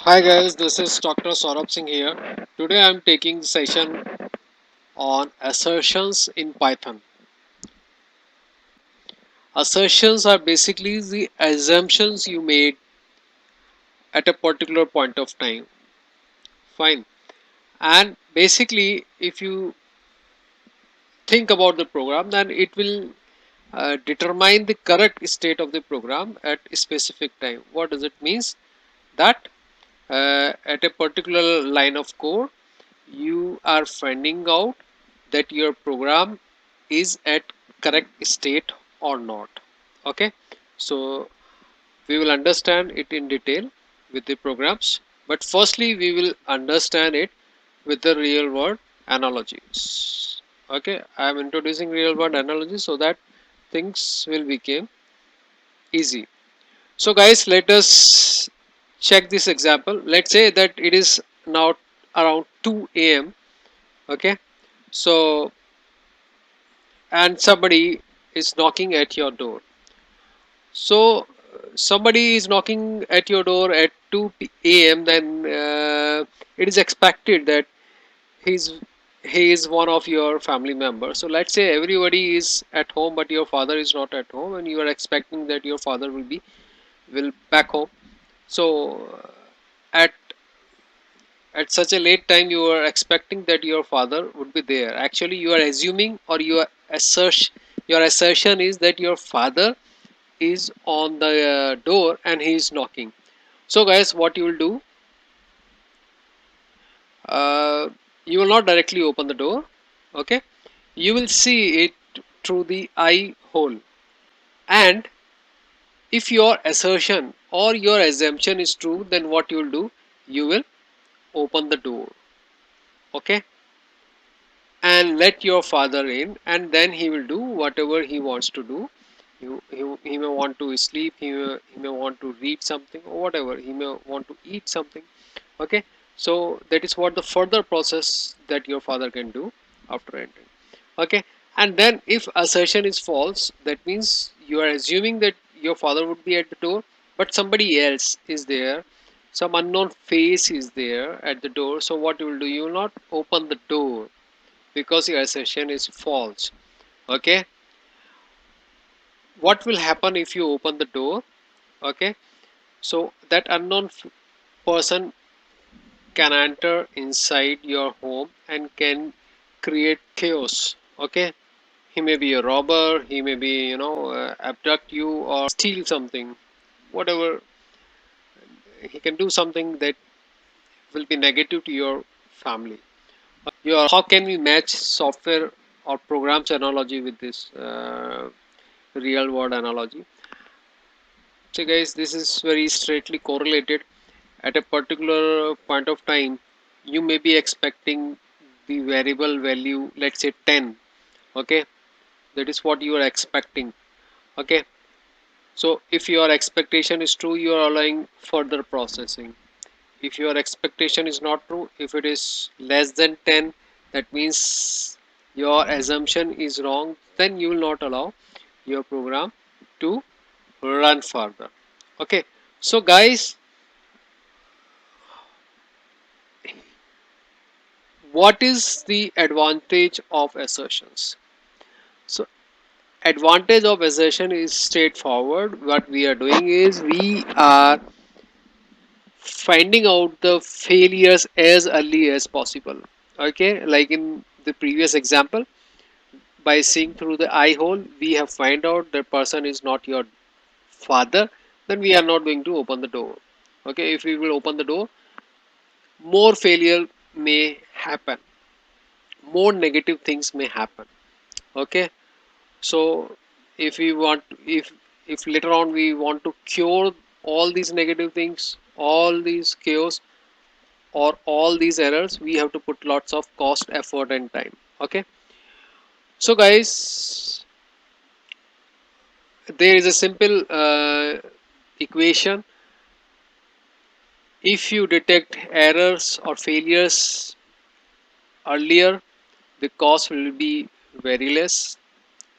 Hi guys, this is Dr. Saurabh Singh here. Today I'm taking session on assertions in Python. Assertions are basically the assumptions you made at a particular point of time. Fine. And basically, if you think about the program, then it will determine the correct state of the program at a specific time. What does it means? That at a particular line of code, you are finding out that your program is at correct state or not. Okay, so we will understand it in detail with the programs, but firstly we will understand it with the real world analogies. Okay, I am introducing real world analogies so that things will become easy. So guys, let us check this example. Let's say that it is now around 2 a.m. Okay, so and somebody is knocking at your door. So somebody is knocking at your door at 2 a.m. Then it is expected that he's he is one of your family members. So let's say everybody is at home, but your father is not at home, and you are expecting that your father will back home. So at such a late time, you are expecting that your father would be there. Actually, you are assuming, or your assertion is that your father is on the door and he is knocking. So guys, what you will do, uh, you will not directly open the door. Okay, you will see it through the eye hole, and if your assertion or your assumption is true, then what you will do, you will open the door. Okay, and let your father in, and then he will do whatever he wants to do. He may want to sleep, he may want to read something, or whatever, he may want to eat something. Okay, so that is what the further process that your father can do after entering. Okay, and then if assertion is false, that means you are assuming that your father would be at the door, but somebody else is there, some unknown face is there at the door. So what you will do, you will not open the door because your assertion is false. Okay, what will happen if you open the door? Okay, so that unknown person can enter inside your home and can create chaos. Okay, he may be a robber, he may be, abduct you or steal something, whatever. He can do something that will be negative to your family. How can we match software or programs analogy with this real world analogy? So guys, this is very straightly correlated. At a particular point of time, you may be expecting the variable value, let's say 10. Okay, that is what you are expecting. Okay, so if your expectation is true, you are allowing further processing. If your expectation is not true, if it is less than 10, that means your assumption is wrong, then you will not allow your program to run further. Okay, so guys, what is the advantage of assertions? So advantage of assertion is straightforward. What we are doing is we are finding out the failures as early as possible. Okay, like in the previous example, by seeing through the eye hole, we have find out the person is not your father, then we are not going to open the door. Okay, if we will open the door, more failure may happen, more negative things may happen. Okay, so if we want, if later on we want to cure all these negative things, all these chaos, or all these errors, we have to put lots of cost, effort and time. Okay, so guys, there is a simple equation. If you detect errors or failures earlier, the cost will be very less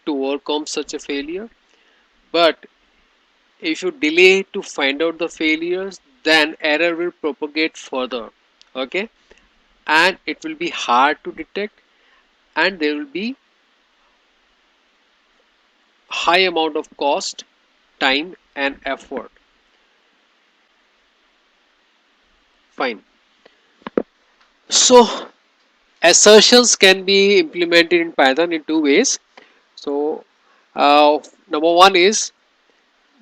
to overcome such a failure. But if you delay to find out the failures, then error will propagate further. Okay, and it will be hard to detect, and there will be high amount of cost, time and effort. Fine. So assertions can be implemented in Python in two ways. So number one is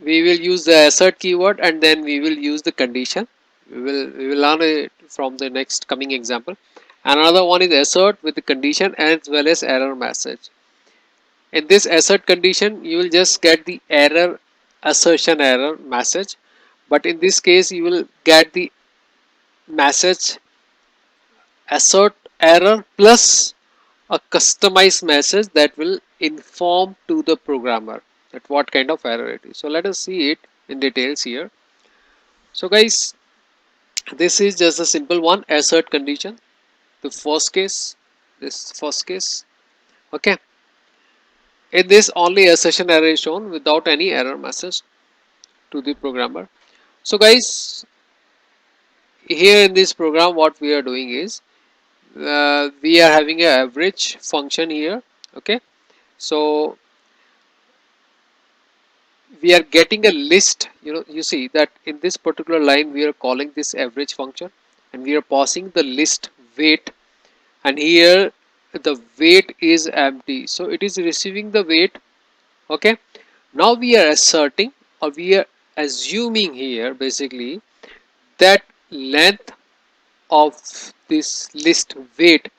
we will use the assert keyword and then we will use the condition. We will learn it from the next coming example. Another one is assert with the condition as well as error message. In this assert condition, you will just get the error assertion error message, but in this case you will get the message assert error plus a customized message that will inform to the programmer that what kind of error it is. So let us see it in details here. So guys, this is just a simple one, assert condition. The first case, this first case. Okay. In this only assertion error is shown without any error message to the programmer. So guys, here in this program what we are doing is we are having an average function here. Okay. So we are getting a list, you see that in this particular line we are calling this average function and we are passing the list weight, and here the weight is empty, so it is receiving the weight. Okay, now we are asserting or we are assuming here basically that length of this list weight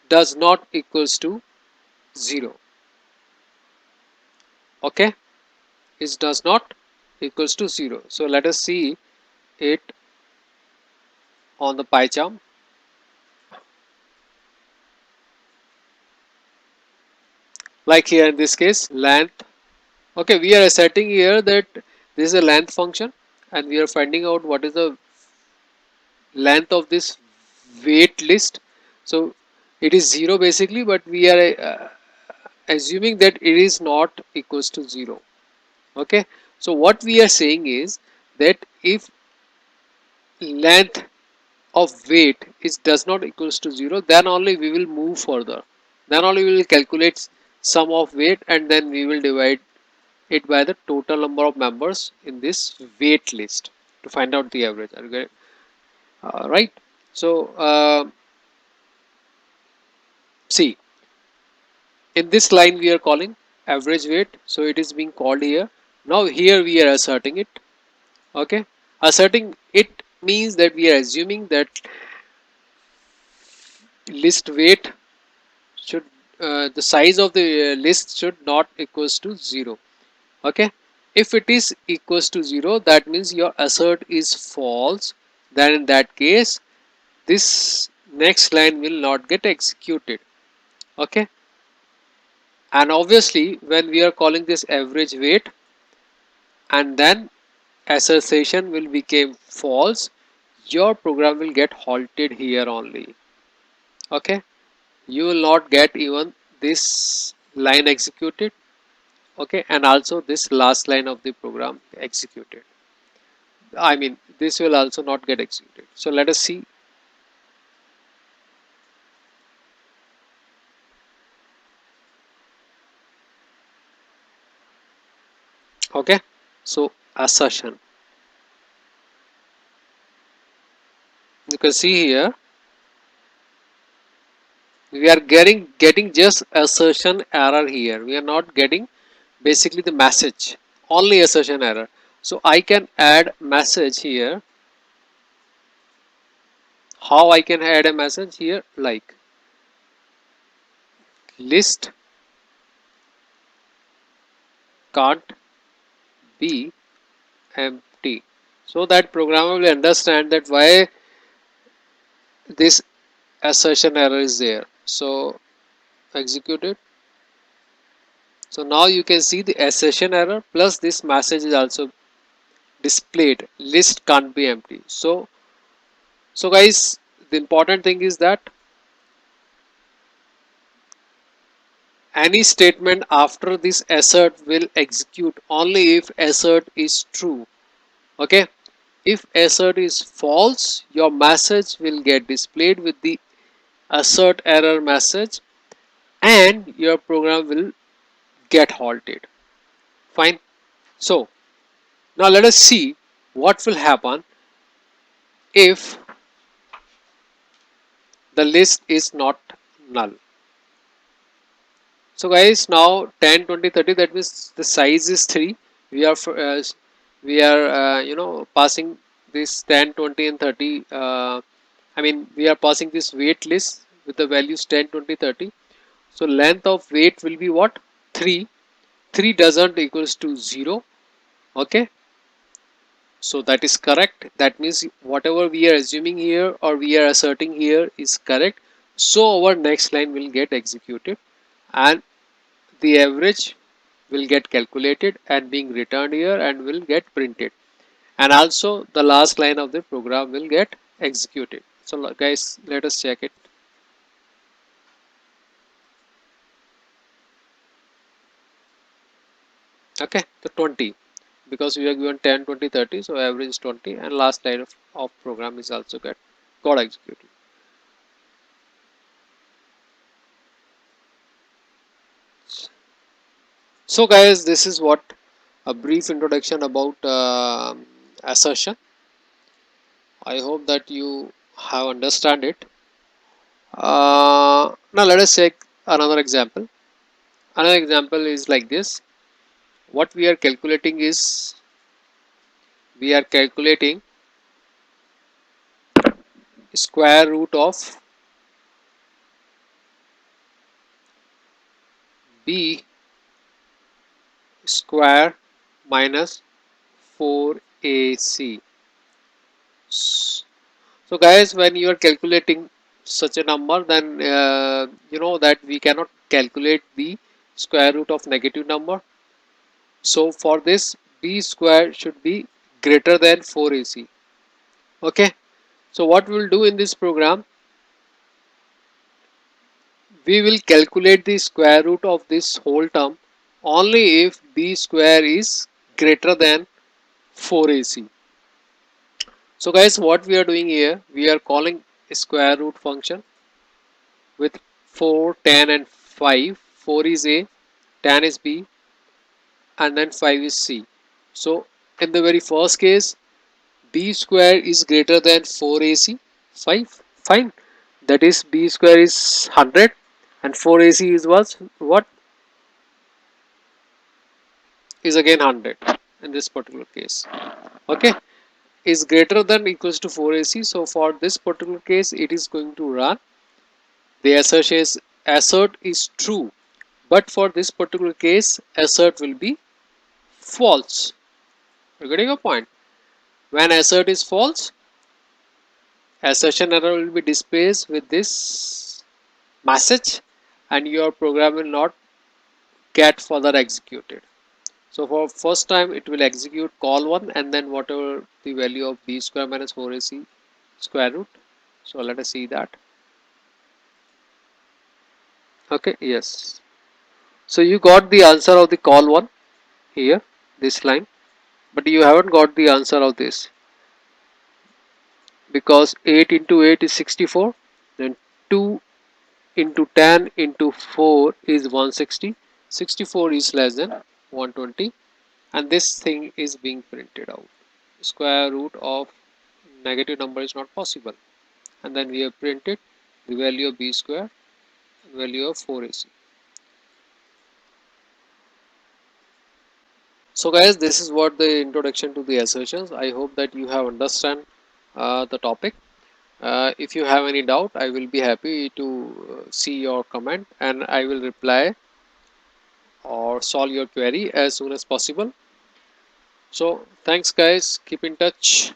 does not equals to 0. Okay, it does not equals to 0. So let us see it on the pie chart. Like here in this case length. Okay, we are asserting here that this is a length function and we are finding out what is the length of this weight list. So it is 0 basically, but we are assuming that it is not equals to 0. Okay, so what we are saying is that if length of weight is does not equals to 0, then only we will move further, then only we will calculate sum of weight and then we will divide it by the total number of members in this weight list to find out the average. Okay, right. So see, in this line we are calling average weight, so it is being called here. Now here we are asserting it. Okay, asserting it means that we are assuming that list weight should the size of the list should not equals to 0. Okay, if it is equals to 0, that means your assert is false. Then in that case this next line will not get executed. Okay, and obviously when we are calling this average weight and then assertion will become false, your program will get halted here only. Okay, you will not get even this line executed. Okay, and also this last line of the program executed. I mean this will also not get executed. So let us see. Okay, so assertion, you can see here we are getting just assertion error here. We are not getting basically the message, only assertion error. So I can add message here. How I can add a message here? Like list can't be empty, so that programmer will understand that why this assertion error is there. So execute it. So now you can see the assertion error plus this message is also displayed, list can't be empty. So guys, the important thing is that any statement after this assert will execute only if assert is true. Okay, If assert is false, your message will get displayed with the assert error message and your program will get halted. Fine. So now let us see what will happen if the list is not null. So guys, now 10, 20, 30, that means the size is 3. We are passing this 10, 20 and 30. We are passing this wait list with the values 10, 20, 30. So length of wait will be what? 3. 3 doesn't equals to 0. Okay. So that is correct. That means whatever we are assuming here or we are asserting here is correct. So our next line will get executed and the average will get calculated and being returned here and will get printed, and also the last line of the program will get executed. So guys, let us check it. Okay, the 20, because we are given 10, 20, 30, so average is 20 and last line of program is also got executed. So guys, this is what a brief introduction about assertion. I hope that you have understand it. Now let us take another example. Another example is like this. What we are calculating is we are calculating square root of b square minus 4ac. So guys, when you are calculating such a number, then you know that we cannot calculate the square root of negative number. So for this, b square should be greater than 4ac. Okay. So what we will do in this program, we will calculate the square root of this whole term only if b square is greater than 4ac. So guys, what we are doing here, we are calling a square root function with 4, 10 and 5. 4 is a, 10 is b and then 5 is c. So in the very first case, b square is greater than 4ac. 5, fine. That is b square is 100 and 4ac is what is again 100 in this particular case. Okay, is greater than equals to 4ac. So for this particular case, it is going to run the assert is true, but for this particular case, assert will be false. You're getting a point. When assert is false, assertion error will be displayed with this message, and your program will not get further executed. So for first time, it will execute call 1 and then whatever the value of b square minus 4ac square root. So let us see that. Okay, yes. So you got the answer of the call 1 here, this line, but you haven't got the answer of this, because 8 into 8 is 64, then 2 into 10 into 4 is 160, 64 is less than 120, and this thing is being printed out. Square root of negative number is not possible, and then we have printed the value of b square, value of 4ac. So guys, this is what the introduction to the assertions. I hope that you have understand the topic. If you have any doubt, I will be happy to see your comment and I will reply or solve your query as soon as possible. So thanks guys, keep in touch.